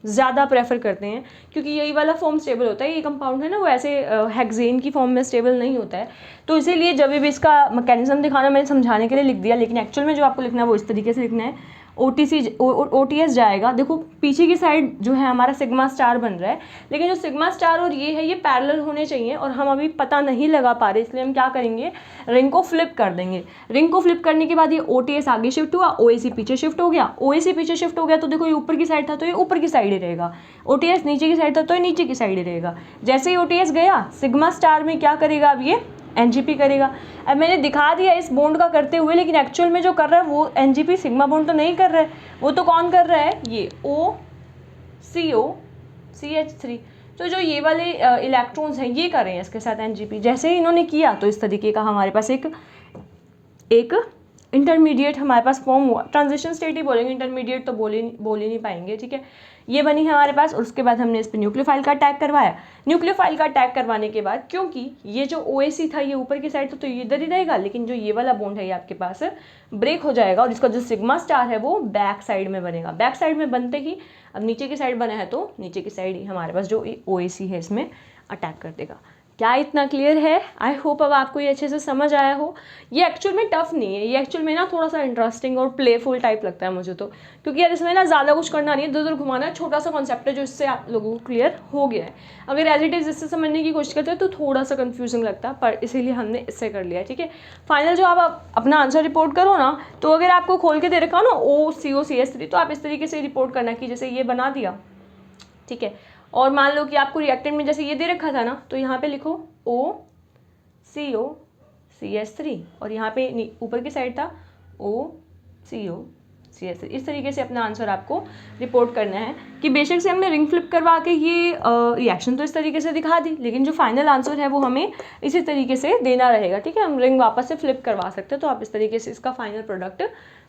ज़्यादा प्रेफर करते हैं, क्योंकि यही वाला फॉर्म स्टेबल होता है। ये कंपाउंड है ना वो ऐसे हेक्सेन की फॉर्म में स्टेबल नहीं होता है, तो इसीलिए जब भी इसका मैकेनिज्म दिखाना मैंने समझाने के लिए लिख दिया, लेकिन एक्चुअल में जो आपको लिखना है वो इस तरीके से लिखना है। OTS जाएगा, देखो पीछे की साइड जो है हमारा सिग्मा स्टार बन रहा है, लेकिन जो सिग्मा स्टार और ये है ये पैरेलल होने चाहिए, और हम अभी पता नहीं लगा पा रहे, इसलिए हम क्या करेंगे, रिंग को फ्लिप कर देंगे। रिंग को फ्लिप करने के बाद ये OTS आगे शिफ्ट हुआ, OAC पीछे शिफ्ट हो गया। OAC पीछे शिफ्ट हो गया तो देखो ये ऊपर की साइड था तो ये ऊपर की साइड ही रहेगा, OTS नीचे की साइड था तो ये नीचे की साइड ही रहेगा। जैसे ही OTS गया सिग्मा स्टार में क्या करेगा, अब ये NGP करेगा। अब मैंने दिखा दिया इस बॉन्ड का करते हुए, लेकिन एक्चुअल में जो कर रहा है वो NGP सिग्मा बॉन्ड तो नहीं कर रहा है, वो तो कौन कर रहा है, ये OCOCH3। तो जो ये वाले इलेक्ट्रॉन्स हैं ये कर रहे हैं इसके साथ NGP। जैसे ही इन्होंने किया तो इस तरीके का हमारे पास एक इंटरमीडिएट हमारे पास फॉर्म हुआ, ट्रांजिशन स्टेट ही बोलेंगे, इंटरमीडिएट तो बोल ही नहीं पाएंगे, ठीक है। ये बनी है हमारे पास, और उसके बाद हमने इस पर न्यूक्लियोफाइल का अटैक करवाया। न्यूक्लियोफाइल का अटैक करवाने के बाद, क्योंकि ये जो OAC था ये ऊपर की साइड तो ये इधर ही रहेगा, लेकिन जो ये वाला बॉन्ड है ये आपके पास ब्रेक हो जाएगा, और इसका जो सिग्मा स्टार है वो बैक साइड में बनेगा। बैक साइड में बनते ही, अब नीचे की साइड बना है तो नीचे की साइड ही हमारे पास जो OAC है इसमें अटैक कर देगा। क्या इतना क्लियर है? आई होप अब आपको ये अच्छे से समझ आया हो। ये एक्चुअल में टफ नहीं है, ये एक्चुअल में ना थोड़ा सा इंटरेस्टिंग और प्लेफुल टाइप लगता है मुझे तो, क्योंकि यार इसमें ना ज़्यादा कुछ करना नहीं है, इधर उधर घुमाना है, छोटा सा कॉन्सेप्ट है जो इससे आप लोगों को क्लियर हो गया है। अगर एज इट इज़ इससे समझने की कोशिश करते हैं तो थोड़ा सा कन्फ्यूजन लगता है, पर इसीलिए हमने इससे कर लिया, ठीक है। फाइनल जो आप अपना आंसर रिपोर्ट करो ना, तो अगर आपको खोल के दे रखा हो ना OCO/CS3, तो आप इस तरीके से रिपोर्ट करना कि जैसे ये बना दिया, ठीक है। और मान लो कि आपको रिएक्टेंट में जैसे ये दे रखा था ना, तो यहाँ पे लिखो OCO/CS3, और यहाँ पे ऊपर की साइड था OCO/CS3। इस तरीके से अपना आंसर आपको रिपोर्ट करना है कि बेशक से हमने रिंग फ्लिप करवा के ये रिएक्शन तो इस तरीके से दिखा दी, लेकिन जो फाइनल आंसर है वो हमें इसी तरीके से देना रहेगा, ठीक है। हम रिंग वापस से फ्लिप करवा सकते हो, तो आप इस तरीके से इसका फाइनल प्रोडक्ट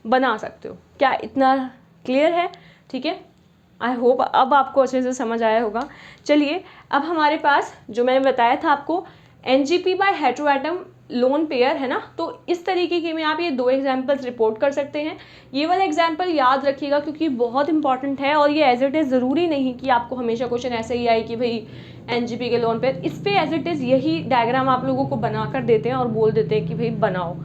बना सकते हो। क्या इतना क्लियर है? ठीक है, आई होप अब आपको अच्छे से समझ आया होगा। चलिए, अब हमारे पास जो मैंने बताया था आपको NGP by heteroatom lone pair है ना, तो इस तरीके के में आप ये 2 एग्जाम्पल्स रिपोर्ट कर सकते हैं। ये वाला एग्जाम्पल याद रखिएगा क्योंकि बहुत इंपॉर्टेंट है, और ये एज इट इज़ ज़रूरी नहीं कि आपको हमेशा क्वेश्चन ऐसे ही आए कि भाई NGP के लोन पेयर। इस पे एज इट इज़ यही डायग्राम आप लोगों को बना कर देते हैं और बोल देते हैं कि भाई बनाओ,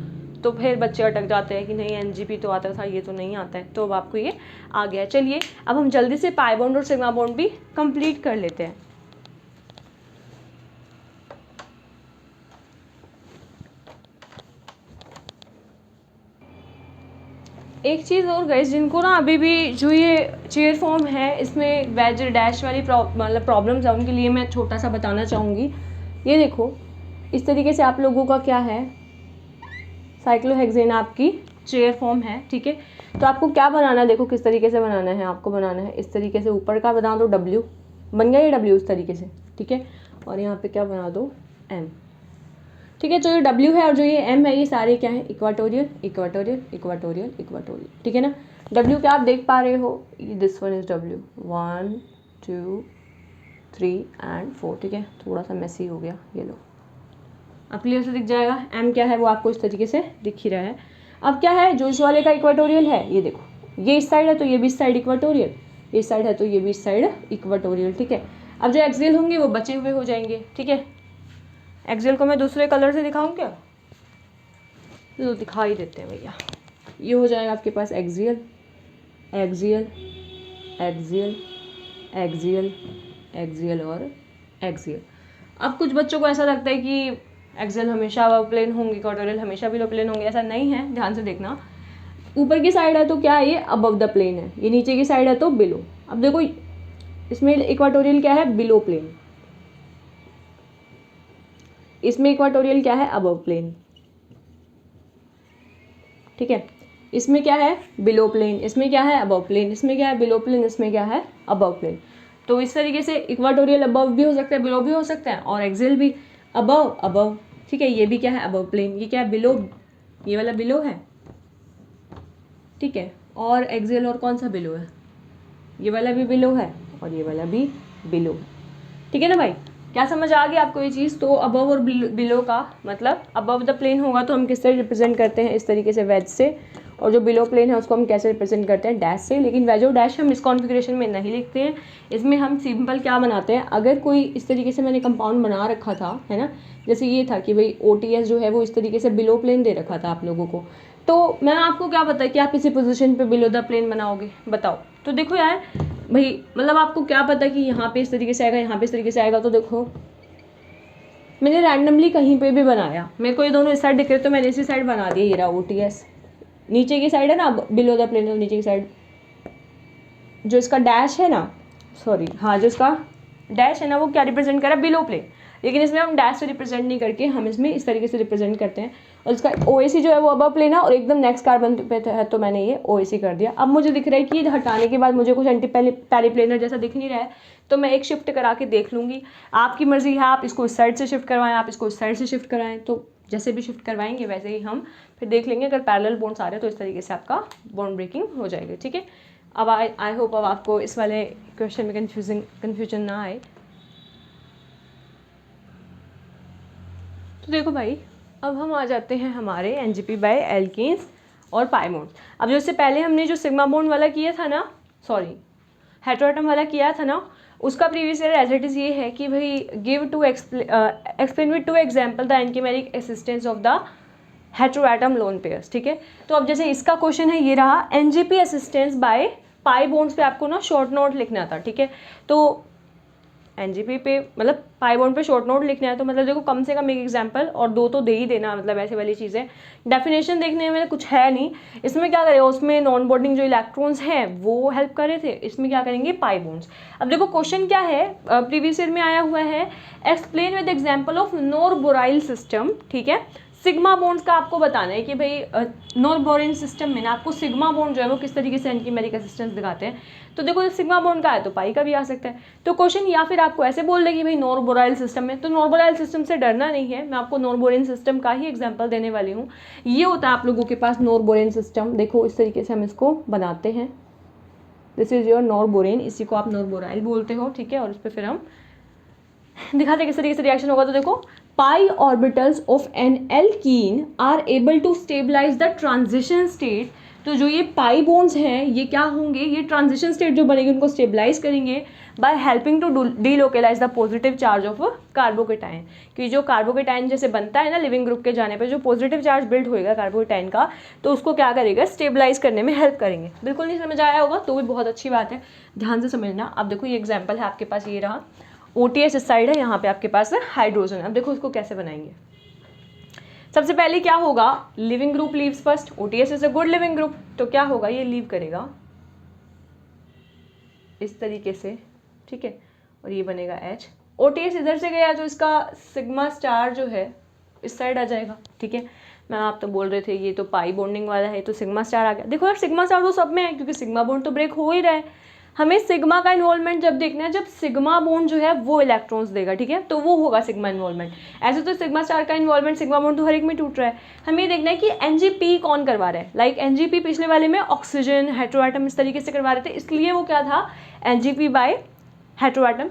तो फिर बच्चे अटक जाते हैं कि नहीं NGP तो आता था, ये तो नहीं आता है। तो अब आपको ये आ गया। चलिए, अब हम जल्दी से पाई बॉन्ड और सिग्मा बॉन्ड भी कंप्लीट कर लेते हैं। एक चीज़ और गाइस, जिनको ना अभी भी जो ये चेयर फॉर्म है इसमें वेज डैश वाली मतलब प्रॉब्लम्स है, उनके लिए मैं छोटा सा बताना चाहूँगी। ये देखो, इस तरीके से आप लोगों का क्या है, साइक्लोहेक्सेन आपकी चेयर फॉर्म है, ठीक है। तो आपको क्या बनाना है, देखो किस तरीके से बनाना है। आपको बनाना है इस तरीके से, ऊपर का बना दो W, बन गया ये W इस तरीके से, ठीक है। और यहाँ पे क्या बना दो M, ठीक है। जो ये W है और जो ये M है, ये सारे क्या है, इक्वाटोरियल इक्वाटोरियल इक्वाटोरियल इक्वाटोरियल, ठीक है ना। W क्या आप देख पा रहे हो, this one is W 1 2 3 and 4, ठीक है। थोड़ा सा मैसी हो गया, ये लो, अब क्लियर से दिख जाएगा। M क्या है वो आपको इस तरीके से दिख ही रहा है। अब क्या है, जो इस वाले का इक्वाटोरियल है, ये देखो, ये इस साइड है तो ये भी इस साइड इक्वाटोरियल, ये इस साइड है तो ये भी इस साइड इक्वाटोरियल, ठीक है। अब जो एक्सियल होंगे वो बचे हुए हो जाएंगे, ठीक है। एक्सियल को मैं दूसरे कलर से दिखाऊं क्या, तो दिखा ही देते हैं भैया। ये हो जाएगा आपके पास axial axial axial axial axial और एक्सियल। अब कुछ बच्चों को ऐसा लगता है कि एक्सियल हमेशा अबव प्लेन होंगे, इक्वाटोरियल हमेशा बिलो प्लेन होंगे। ऐसा नहीं है, ध्यान से देखना। ऊपर की साइड है तो क्या है, ये अबव द प्लेन है, ये नीचे की साइड है तो बिलो। अब देखो इसमें इक्वाटोरियल क्या है, बिलो प्लेन, इसमें इक्वाटोरियल क्या है, अबव प्लेन, ठीक है। इसमें क्या है, बिलो प्लेन, इसमें क्या है, अबव प्लेन, इसमें क्या है, बिलो प्लेन, इसमें क्या है, अबव प्लेन। तो इस तरीके से इक्वाटोरियल अबव भी हो सकता है, बिलो भी हो सकता है, और एक्सियल भी अबव अबव, ठीक है। ये भी क्या है, अबव प्लेन, ये क्या है, बिलो, ये वाला बिलो है, ठीक है। और एक्सियल और कौन सा बिलो है, ये वाला भी बिलो है और ये वाला भी बिलो है, ठीक है ना भाई। क्या समझ आ गया आपको ये चीज़। तो अबव और बिलो का मतलब, अबव द प्लेन होगा तो हम किससे रिप्रेजेंट करते हैं, इस तरीके से वेज से, और जो बिलो प्लेन है उसको हम कैसे रिप्रेजेंट करते हैं, डैश से। लेकिन वेज और डैश हम इस कॉन्फ़िगरेशन में नहीं लिखते हैं, इसमें हम सिंपल क्या बनाते हैं, अगर कोई इस तरीके से मैंने कंपाउंड बना रखा था, है ना, जैसे ये था कि भाई OTS जो है वो इस तरीके से बिलो प्लेन दे रखा था आप लोगों को, तो मैं आपको क्या पता कि आप इसी पोजीशन पे बिलो द प्लेन बनाओगे, बताओ। तो देखो यार भाई, मतलब आपको क्या पता कि यहाँ पे इस तरीके से आएगा, यहाँ पे इस तरीके से आएगा। तो देखो मैंने रैंडमली कहीं पे भी बनाया, मेरे को ये दोनों इस साइड दिख रहे तो मैंने इसी साइड बना दिया। ये रहा OTS, नीचे की साइड है ना बिलो द प्लेन, नीचे की साइड जो इसका डैश है ना, सॉरी हाँ, जो इसका डैश है ना वो क्या रिप्रेजेंट कर रहा है, बिलो प्लेन। लेकिन इसमें हम डैश से रिप्रेजेंट नहीं करके हम इसमें इस तरीके से रिप्रेजेंट करते हैं। और इसका OAC जो है वो अबव प्लेन है और एकदम नेक्स्ट कार्बन पे है, तो मैंने ये OAC कर दिया। अब मुझे दिख रहा है कि ये हटाने के बाद मुझे कुछ एंटी पैरीप्लेनर जैसा दिख नहीं रहा है, तो मैं एक शिफ्ट करा के देख लूँगी। आपकी मर्जी है, आप इसको इस साइड से शिफ्ट करवाएं, आप इसको इस साइड से शिफ्ट कराएं, तो जैसे भी शिफ्ट करवाएंगे वैसे ही हम फिर देख लेंगे, अगर पैरेलल बॉन्ड्स आ रहे हैं तो इस तरीके से आपका बॉन्ड ब्रेकिंग हो जाएगी, ठीक है। अब आई होप अब आपको इस वाले क्वेश्चन में कन्फ्यूजन ना आए। तो देखो भाई, अब हम आ जाते हैं हमारे एनजीपी बाय एल्कीन्स और पाई बॉन्ड्स। अब जो इससे पहले हमने जो सिग्मा बॉन्ड वाला किया था ना, सॉरी हेटेरोएटम वाला किया था ना, उसका previous year as it is ये है कि भाई give to explain with two example the anchimeric assistance of the heteroatom lone pairs, ठीक है। तो अब जैसे इसका क्वेश्चन है ये रहा, NGP assistance bye pi bonds पे आपको ना शॉर्ट नोट लिखना था, ठीक है। तो एनजीपी पे मतलब पाई बॉन्ड पे शॉर्ट नोट लिखना है, तो मतलब देखो कम से कम एक एग्जांपल और दो तो दे ही देना, मतलब ऐसे वाली चीज़ें। डेफिनेशन देखने में कुछ है नहीं, इसमें क्या करेगा, उसमें नॉन बॉन्डिंग जो इलेक्ट्रॉन्स हैं वो हेल्प कर रहे थे, इसमें क्या करेंगे पाई बॉन्ड्स। अब देखो क्वेश्चन क्या है, प्रीवियस ईयर में आया हुआ है, explain with example of norbornyl system, ठीक है। सिग्मा बॉन्ड्स का आपको बताना है कि भाई नॉरबोराइल सिस्टम में ना आपको सिग्मा बॉन्ड जो है वो किस तरीके से एनकीमेरिक असिस्टेंस दिखाते हैं। तो देखो सिग्मा बॉन्ड का है तो पाई का भी आ सकता है। तो क्वेश्चन या फिर आपको ऐसे बोल दे कि भाई नॉरबोराइल सिस्टम में, तो नॉरबोराइल सिस्टम से डरना नहीं है, मैं आपको नॉरबोरेन सिस्टम का ही एग्जांपल देने वाली हूँ। ये होता है आप लोगों के पास नॉरबोरेन सिस्टम, देखो इस तरीके से हम इसको बनाते हैं, दिस इज योर नॉरबोरेन, इसी को आप नॉरबोराइल बोलते हो, ठीक है। और उस पर फिर हम दिखाते हैं किस तरीके से रिएक्शन होगा। तो देखो pi orbitals of an alkene are able to stabilize the transition state. तो जो ये पाई बॉन्ड्स हैं ये क्या होंगे, ये ट्रांजिशन स्टेट जो बनेगी उनको स्टेबलाइज करेंगे by helping to delocalize the positive charge of carbocation. कि जो कार्बोकेटाइन जैसे बनता है ना लिविंग ग्रुप के जाने पे, जो पॉजिटिव चार्ज बिल्ड होएगा कार्बोकेटाइन का, तो उसको क्या करेगा, स्टेबलाइज करने में हेल्प करेंगे। बिल्कुल नहीं समझ आया होगा तो भी बहुत अच्छी बात है, ध्यान से समझना। अब देखो ये एग्जाम्पल है आपके पास, ये रहा OTS इस साइड है, यहाँ पे आपके पास है हाइड्रोजन। अब देखो इसको कैसे बनाएंगे। सबसे पहले क्या होगा, leaving group leaves first, OTS is a good leaving group, तो क्या होगा, ये लीव करेगा इस तरीके से, ठीक है। और ये बनेगा H। OTS इधर से गया तो इसका सिग्मा स्टार जो है इस साइड आ जाएगा, ठीक है। मैं आप तो बोल रहे थे ये तो पाई बॉन्डिंग वाला है, तो सिग्मा स्टार आ गया। देखो यार सिग्मा स्टार तो सब में है, क्योंकि सिग्मा बॉन्ड तो ब्रेक हो ही रहा है। हमें सिग्मा का इन्वॉल्वमेंट जब देखना है जब सिग्मा बॉन्ड जो है वो इलेक्ट्रॉन्स देगा, ठीक है, तो वो होगा सिग्मा इन्वॉल्वमेंट। ऐसे तो सिग्मा स्टार का इन्वॉल्वमेंट सिग्मा बॉन्ड तो हर एक में टूट रहा है। हमें ये देखना है कि एनजीपी कौन करवा रहा है। लाइक एनजीपी पिछले वाले में ऑक्सीजन हेटेरोएटम इस तरीके से करवा रहे थे, इसलिए वो क्या था, एनजीपी बाय हेटेरोएटम।